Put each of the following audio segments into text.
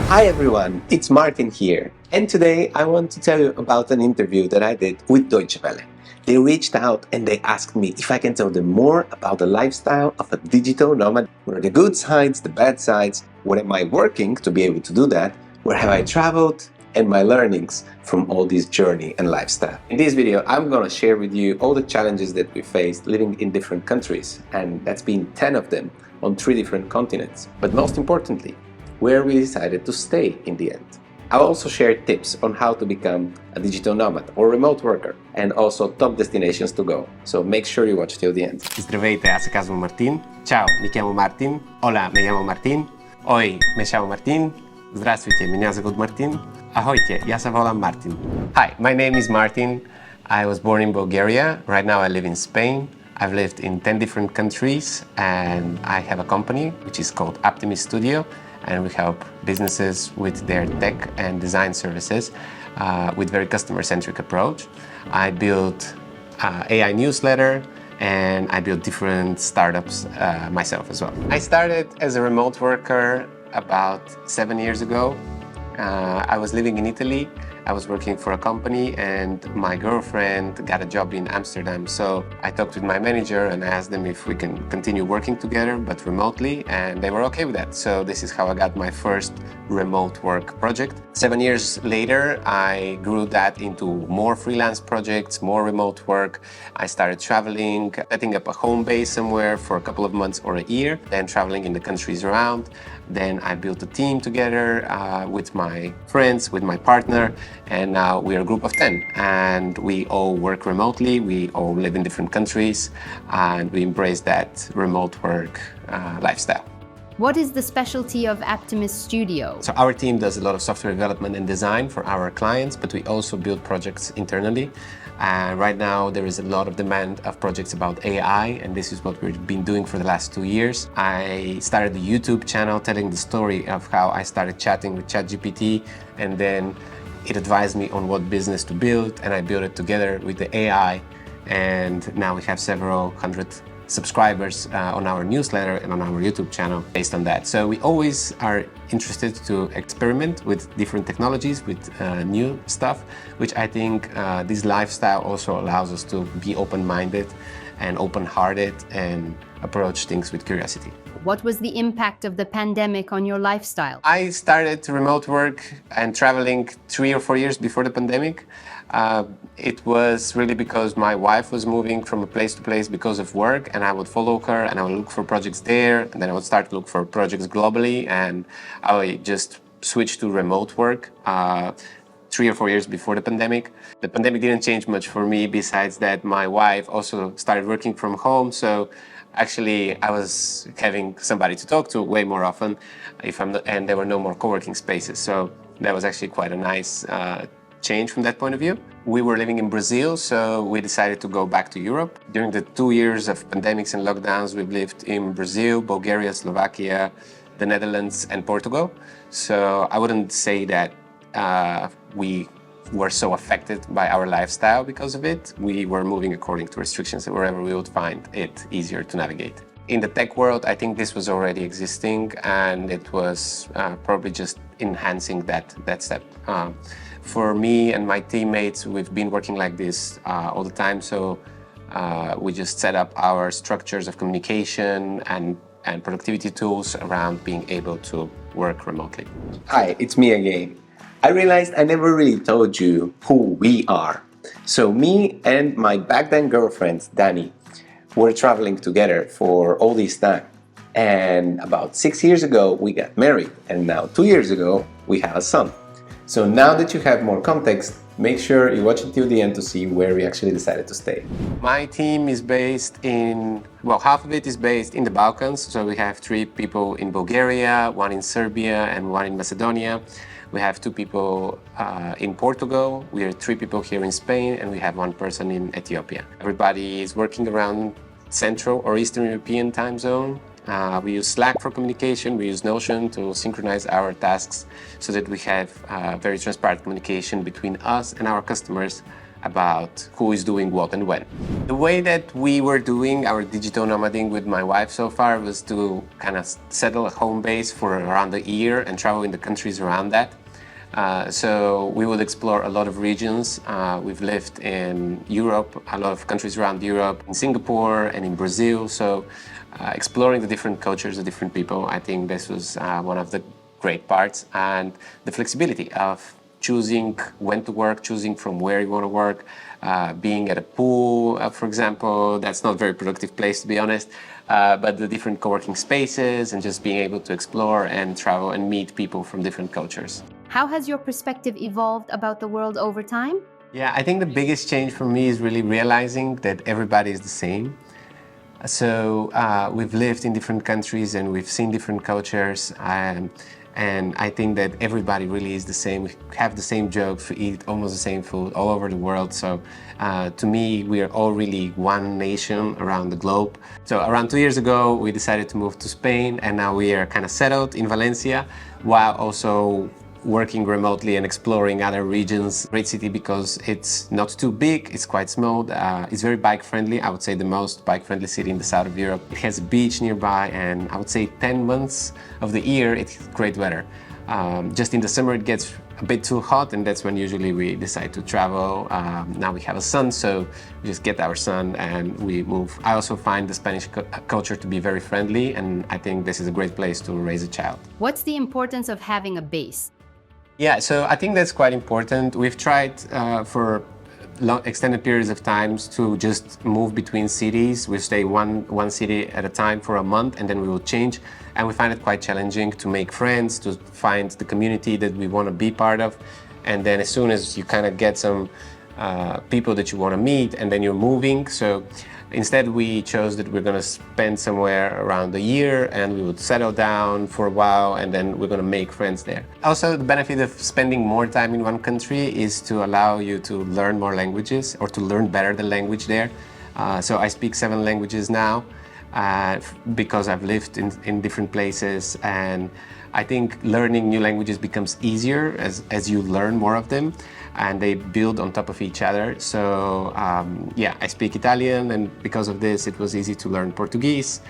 Hi everyone, it's Martin here, and today I want to tell you about an interview that I did with Deutsche Welle. They reached out and they asked me if I can tell them more about the lifestyle of a digital nomad. What are the good sides, the bad sides, what am I working to be able to do that, where have I traveled, and my learnings from all this journey and lifestyle. In this video, I'm gonna share with you all the challenges that we faced living in different countries, and that's been 10 of them on 3 different continents. But most importantly, where we decided to stay in the end. I'll also share tips on how to become a digital nomad or remote worker, and also top destinations to go. So make sure you watch till the end. Здравейте, аз се казвам Мартин. Чао, ми chiamo Martin. Hola, me llamo Martin. Oi, me chamo Martin. Здравствуйте, меня зовут Мартин. Ahojte, ja sa volám Martin. Hi, my name is Martin. I was born in Bulgaria. Right now I live in Spain. I've lived in 10 different countries and I have a company which is called Optimus Studio, and we help businesses with their tech and design services with very customer-centric approach. I built AI newsletter and I built different startups myself as well. I started as a remote worker about 7 years ago. I was living in Italy. I was working for a company and my girlfriend got a job in Amsterdam. So I talked with my manager and I asked them if we can continue working together, but remotely, and they were okay with that. So this is how I got my first remote work project. 7 years later, I grew that into more freelance projects, more remote work. I started traveling, setting up a home base somewhere for a couple of months or a year, then traveling in the countries around. Then I built a team together with my friends, with my partner, and now we are a group of 10. And we all work remotely, we all live in different countries, and we embrace that remote work lifestyle. What is the specialty of Optimus Studio? So our team does a lot of software development and design for our clients, but we also build projects internally. Right now there is a lot of demand of projects about AI, and this is what we've been doing for the last 2 years. I started a YouTube channel telling the story of how I started chatting with ChatGPT, and then it advised me on what business to build, and I built it together with the AI, and now we have several hundred subscribers on our newsletter and on our YouTube channel based on that. So we always are interested to experiment with different technologies, with new stuff, which I think this lifestyle also allows us to be open-minded and open-hearted and approach things with curiosity. What was the impact of the pandemic on your lifestyle? I started remote work and traveling 3 or 4 years before the pandemic. It was really because my wife was moving from a place to place because of work, and I would follow her and I would look for projects there, and then I would start to look for projects globally, and I just switched to remote work 3 or 4 years before the pandemic. The pandemic didn't change much for me, besides that my wife also started working from home, so actually I was having somebody to talk to way more often and there were no more co-working spaces, so that was actually quite a nice change from that point of view. We were living in Brazil, so we decided to go back to Europe. During the 2 years of pandemics and lockdowns, we've lived in Brazil, Bulgaria, Slovakia, the Netherlands, and Portugal. So I wouldn't say that we were so affected by our lifestyle because of it. We were moving according to restrictions wherever we would find it easier to navigate. In the tech world, I think this was already existing, and it was probably just enhancing that step. For me and my teammates, we've been working like this all the time, so we just set up our structures of communication and productivity tools around being able to work remotely. Hi, it's me again. I realized I never really told you who we are. So me and my back then girlfriend, Danny, were traveling together for all this time. And about 6 years ago, we got married. And now 2 years ago, we have a son. So now that you have more context, make sure you watch it till the end to see where we actually decided to stay. My team is based in, well, half of it is based in the Balkans. So we have 3 people in Bulgaria, 1 in Serbia, and 1 in Macedonia. We have 2 people in Portugal, we are 3 people here in Spain, and we have 1 person in Ethiopia. Everybody is working around Central or Eastern European time zone. We use Slack for communication, we use Notion to synchronize our tasks so that we have very transparent communication between us and our customers about who is doing what and when. The way that we were doing our digital nomading with my wife so far was to kind of settle a home base for around a year and travel in the countries around that. So we will explore a lot of regions. We've lived in Europe, a lot of countries around Europe, in Singapore and in Brazil. So exploring the different cultures, the different people, I think this was one of the great parts, and the flexibility of choosing when to work, choosing from where you want to work, being at a pool, for example. That's not a very productive place, to be honest, but the different co-working spaces and just being able to explore and travel and meet people from different cultures. How has your perspective evolved about the world over time? Yeah, I think the biggest change for me is really realizing that everybody is the same. So we've lived in different countries and we've seen different cultures. And I think that everybody really is the same. We have the same jokes, we eat almost the same food all over the world. So to me, we are all really one nation around the globe. So around 2 years ago, we decided to move to Spain, and now we are kind of settled in Valencia, while also working remotely and exploring other regions. Great city because it's not too big, it's quite small, it's very bike friendly. I would say the most bike friendly city in the south of Europe. It has a beach nearby, and I would say 10 months of the year it's great weather. Just in the summer it gets a bit too hot, and that's when usually we decide to travel. Now we have a son, so we just get our son and we move. I also find the Spanish culture to be very friendly, and I think this is a great place to raise a child. What's the importance of having a base? Yeah, so I think that's quite important. We've tried for extended periods of times to just move between cities. We stay one city at a time for a month, and then we will change. And we find it quite challenging to make friends, to find the community that we want to be part of. And then as soon as you kind of get some people that you want to meet, and then you're moving. So instead we chose that we're going to spend somewhere around a year, and we would settle down for a while, and then we're going to make friends there. Also, the benefit of spending more time in one country is to allow you to learn more languages, or to learn better the language there. So I speak 7 languages now because I've lived in different places, and I think learning new languages becomes easier as you learn more of them, and they build on top of each other. So yeah, I speak Italian, and because of this it was easy to learn Portuguese.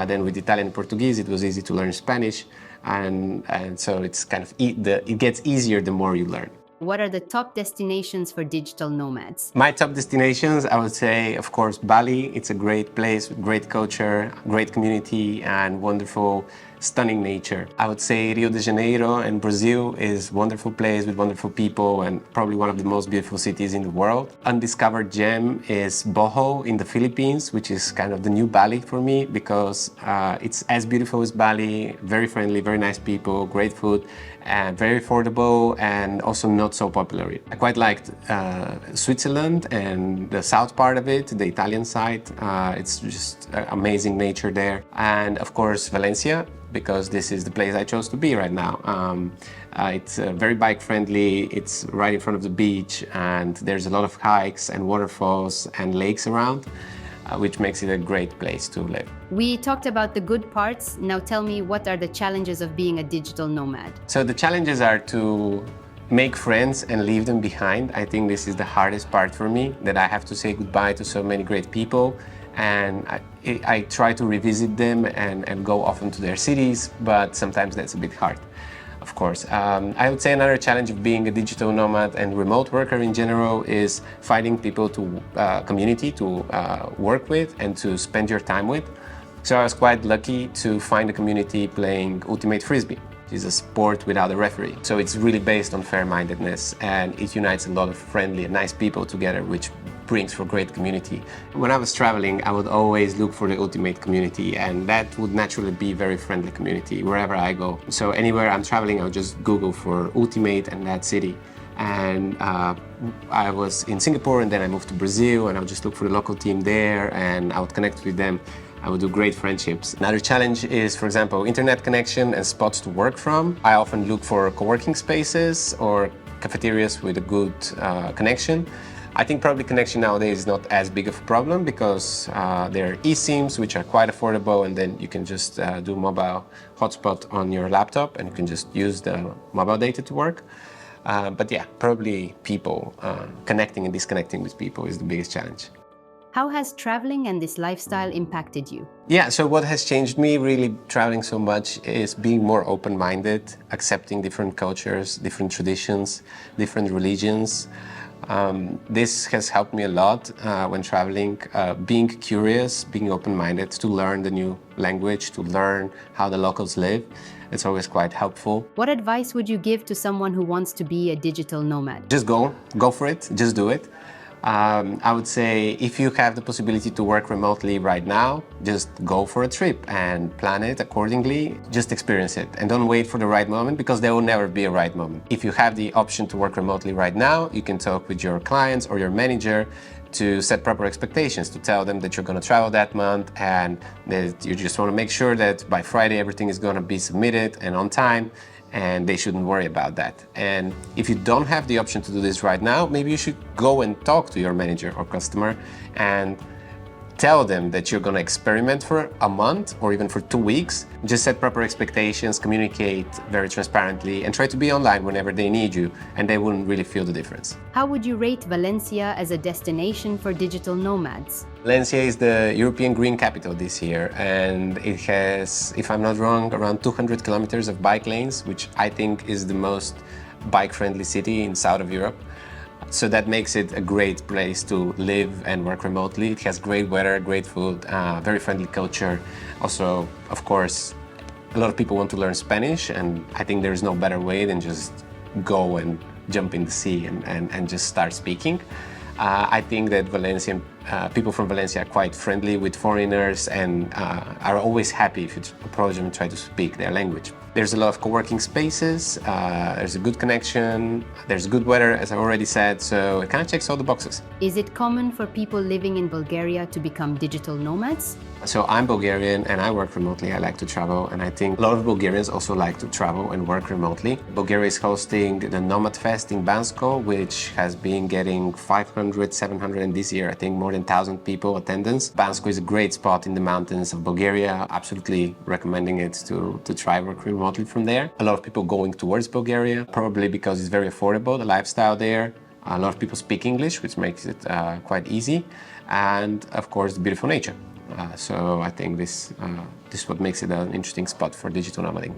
Then with Italian and Portuguese it was easy to learn Spanish, and so it's kind of it gets easier the more you learn. What are the top destinations for digital nomads? My top destinations, I would say, of course, Bali. It's a great place, great culture, great community, and wonderful, stunning nature. I would say Rio de Janeiro in Brazil is a wonderful place with wonderful people, and probably one of the most beautiful cities in the world. Undiscovered gem is Bohol in the Philippines, which is kind of the new Bali for me, because it's as beautiful as Bali, very friendly, very nice people, great food, and very affordable, and also not so popular. I quite liked Switzerland and the south part of it, the Italian side. It's just amazing nature there. And of course Valencia, because this is the place I chose to be right now. It's very bike friendly, it's right in front of the beach, and there's a lot of hikes and waterfalls and lakes around, which makes it a great place to live. We talked about the good parts. Now tell me, what are the challenges of being a digital nomad? So the challenges are to make friends and leave them behind. I think this is the hardest part for me, that I have to say goodbye to so many great people, and I try to revisit them and go often to their cities, but sometimes that's a bit hard, of course. I would say another challenge of being a digital nomad and remote worker in general is finding people to community to work with and to spend your time with. So I was quite lucky to find a community playing Ultimate Frisbee, which is a sport without a referee. So it's really based on fair-mindedness, and it unites a lot of friendly and nice people together, which brings for great community. When I was traveling, I would always look for the ultimate community, and that would naturally be a very friendly community wherever I go. So anywhere I'm traveling, I'll just Google for ultimate and that city. And I was in Singapore, and then I moved to Brazil, and I would just look for the local team there, and I would connect with them. I would do great friendships. Another challenge is, for example, internet connection and spots to work from. I often look for co-working spaces or cafeterias with a good connection. I think probably connection nowadays is not as big of a problem, because there are eSIMs which are quite affordable, and then you can just do mobile hotspot on your laptop, and you can just use the mobile data to work. But yeah, probably people, connecting and disconnecting with people is the biggest challenge. How has traveling and this lifestyle impacted you? Yeah, so what has changed me really traveling so much is being more open-minded, accepting different cultures, different traditions, different religions. This has helped me a lot when traveling, being curious, being open-minded to learn the new language, to learn how the locals live. It's always quite helpful. What advice would you give to someone who wants to be a digital nomad? Just go for it, just do it. I would say if you have the possibility to work remotely right now, just go for a trip and plan it accordingly. Just experience it and don't wait for the right moment, because there will never be a right moment. If you have the option to work remotely right now, you can talk with your clients or your manager to set proper expectations, to tell them that you're going to travel that month and that you just want to make sure that by Friday everything is going to be submitted and on time, and they shouldn't worry about that. And if you don't have the option to do this right now, maybe you should go and talk to your manager or customer and tell them that you're going to experiment for a month or even for 2 weeks. Just set proper expectations, communicate very transparently, and try to be online whenever they need you, and they wouldn't really feel the difference. How would you rate Valencia as a destination for digital nomads? Valencia is the European Green Capital this year, and it has, if I'm not wrong, around 200 kilometers of bike lanes, which I think is the most bike-friendly city in south of Europe. So that makes it a great place to live and work remotely. It has great weather, great food, very friendly culture. Also, of course, a lot of people want to learn Spanish, and I think there's no better way than just go and jump in the sea and just start speaking. I think that people from Valencia are quite friendly with foreigners and are always happy if you approach them and try to speak their language. There's a lot of co-working spaces, there's a good connection, there's good weather, as I already said, so it kind of checks all the boxes. Is it common for people living in Bulgaria to become digital nomads? So I'm Bulgarian and I work remotely. I like to travel, and I think a lot of Bulgarians also like to travel and work remotely. Bulgaria is hosting the Nomad Fest in Bansko, which has been getting 500, 700, and this year I think more than 1,000 people attendance. Bansko is a great spot in the mountains of Bulgaria. Absolutely recommending it to try work remotely from there. A lot of people going towards Bulgaria, probably because it's very affordable, the lifestyle there. A lot of people speak English, which makes it quite easy. And of course, the beautiful nature. So I think this is what makes it an interesting spot for digital nomading.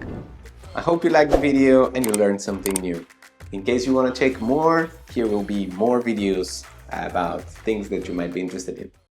I hope you liked the video and you learned something new. In case you want to check more, here will be more videos about things that you might be interested in.